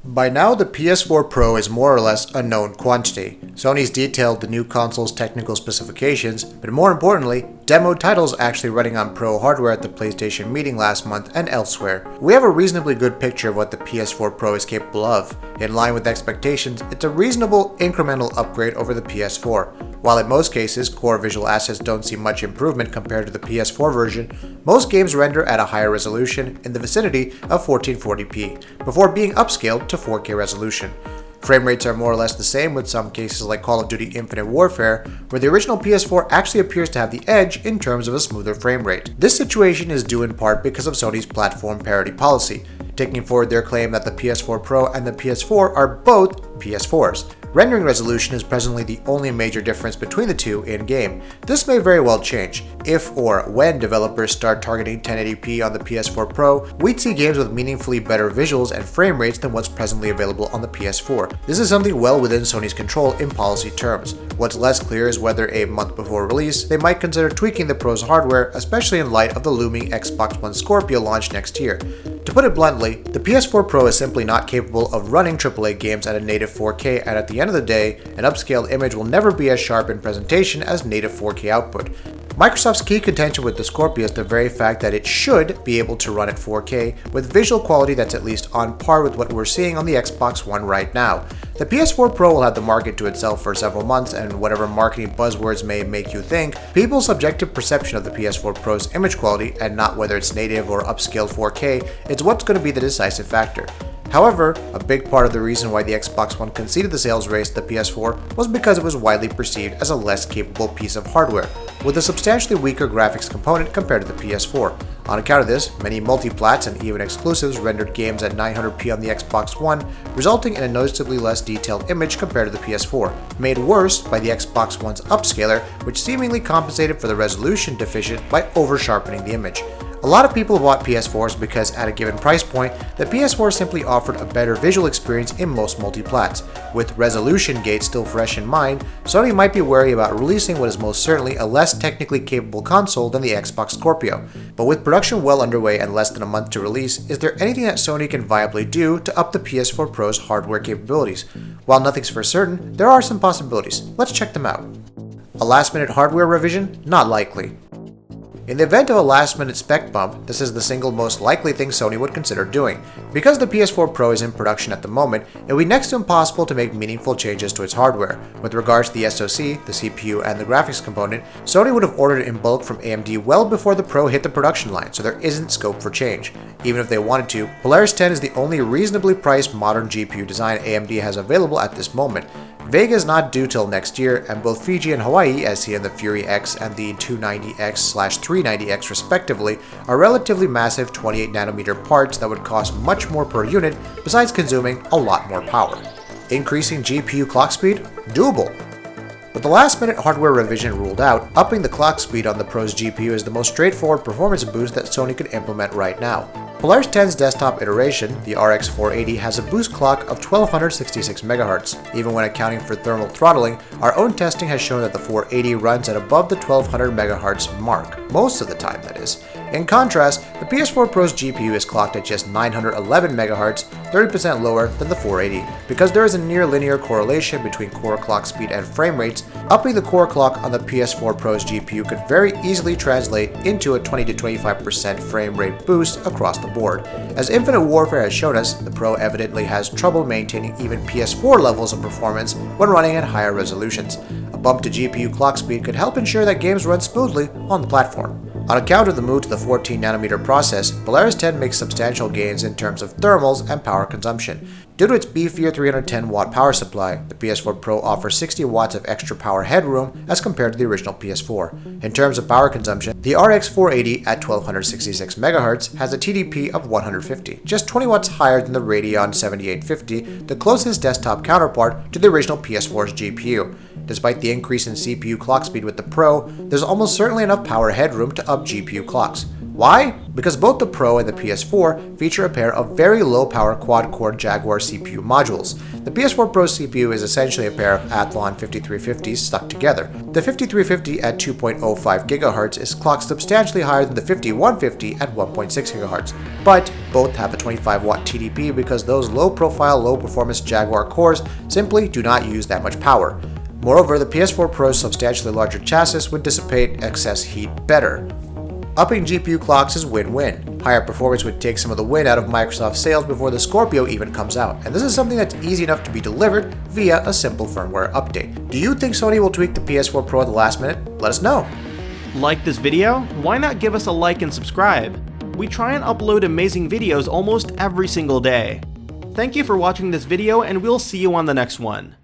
By now, the PS4 Pro is more or less a known quantity. Sony's detailed the new console's technical specifications, but more importantly, demoed titles actually running on Pro hardware at the PlayStation meeting last month and elsewhere. We have a reasonably good picture of what the PS4 Pro is capable of. In line with expectations, it's a reasonable incremental upgrade over the PS4. While in most cases, core visual assets don't see much improvement compared to the PS4 version, most games render at a higher resolution in the vicinity of 1440p, before being upscaled to 4K resolution. Frame rates are more or less the same, with some cases like Call of Duty Infinite Warfare, where the original PS4 actually appears to have the edge in terms of a smoother frame rate. This situation is due in part because of Sony's platform parity policy, taking forward their claim that the PS4 Pro and the PS4 are both PS4s. Rendering resolution is presently the only major difference between the two in-game. This may very well change. If or when developers start targeting 1080p on the PS4 Pro, we'd see games with meaningfully better visuals and frame rates than what's presently available on the PS4. This is something well within Sony's control in policy terms. What's less clear is whether a month before release, they might consider tweaking the Pro's hardware, especially in light of the looming Xbox One Scorpio launch next year. To put it bluntly, the PS4 Pro is simply not capable of running AAA games at a native 4K, and at the end of the day, an upscaled image will never be as sharp in presentation as native 4K output. Microsoft's key contention with the Scorpio is the very fact that it should be able to run at 4K with visual quality that's at least on par with what we're seeing on the Xbox One right now. The PS4 Pro will have the market to itself for several months, and whatever marketing buzzwords may make you think, people's subjective perception of the PS4 Pro's image quality, and not whether it's native or upscaled 4K, is what's going to be the decisive factor. However, a big part of the reason why the Xbox One conceded the sales race to the PS4 was because it was widely perceived as a less capable piece of hardware, with a substantially weaker graphics component compared to the PS4. On account of this, many multiplats and even exclusives rendered games at 900p on the Xbox One, resulting in a noticeably less detailed image compared to the PS4, made worse by the Xbox One's upscaler, which seemingly compensated for the resolution deficit by over-sharpening the image. A lot of people bought PS4s because at a given price point, the PS4 simply offered a better visual experience in most multiplats. With resolution gates still fresh in mind, Sony might be wary about releasing what is most certainly a less technically capable console than the Xbox Scorpio. But with production well underway and less than a month to release, is there anything that Sony can viably do to up the PS4 Pro's hardware capabilities? While nothing's for certain, there are some possibilities. Let's check them out. A last-minute hardware revision? Not likely. In the event of a last-minute spec bump, this is the single most likely thing Sony would consider doing. Because the PS4 Pro is in production at the moment, it would be next to impossible to make meaningful changes to its hardware. With regards to the SoC, the CPU, and the graphics component, Sony would have ordered it in bulk from AMD well before the Pro hit the production line, so there isn't scope for change. Even if they wanted to, Polaris 10 is the only reasonably priced modern GPU design AMD has available at this moment. Vega is not due till next year, and both Fiji and Hawaii, as seen in the Fury X and the 290X/390X respectively, are relatively massive 28nm parts that would cost much more per unit, besides consuming a lot more power. Increasing GPU clock speed? Doable. With the last-minute hardware revision ruled out, upping the clock speed on the Pro's GPU is the most straightforward performance boost that Sony could implement right now. Polaris 10's desktop iteration, the RX 480, has a boost clock of 1266 MHz. Even when accounting for thermal throttling, our own testing has shown that the 480 runs at above the 1200 MHz mark, most of the time that is. In contrast, the PS4 Pro's GPU is clocked at just 911 MHz, 30% lower than the 480. Because there is a near linear correlation between core clock speed and frame rates, upping the core clock on the PS4 Pro's GPU could very easily translate into a 20 to 25% frame rate boost across the board. As Infinite Warfare has shown us, the Pro evidently has trouble maintaining even PS4 levels of performance when running at higher resolutions. A bump to GPU clock speed could help ensure that games run smoothly on the platform. On account of the move to the 14nm process, Polaris 10 makes substantial gains in terms of thermals and power consumption. Due to its beefier 310-watt power supply, the PS4 Pro offers 60 watts of extra power headroom as compared to the original PS4. In terms of power consumption, the RX 480 at 1266 MHz has a TDP of 150, just 20 watts higher than the Radeon 7850, the closest desktop counterpart to the original PS4's GPU. Despite the increase in CPU clock speed with the Pro, there's almost certainly enough power headroom to up GPU clocks. Why? Because both the Pro and the PS4 feature a pair of very low-power quad-core Jaguar CPU modules. The PS4 Pro CPU is essentially a pair of Athlon 5350s stuck together. The 5350 at 2.05 GHz is clocked substantially higher than the 5150 at 1.6 GHz, but both have a 25-watt TDP because those low-profile, low-performance Jaguar cores simply do not use that much power. Moreover, the PS4 Pro's substantially larger chassis would dissipate excess heat better. Upping GPU clocks is win-win. Higher performance would take some of the wind out of Microsoft's sails before the Scorpio even comes out, and this is something that's easy enough to be delivered via a simple firmware update. Do you think Sony will tweak the PS4 Pro at the last minute? Let us know. Like this video? Why not give us a like and subscribe? We try and upload amazing videos almost every single day. Thank you for watching this video, and we'll see you on the next one.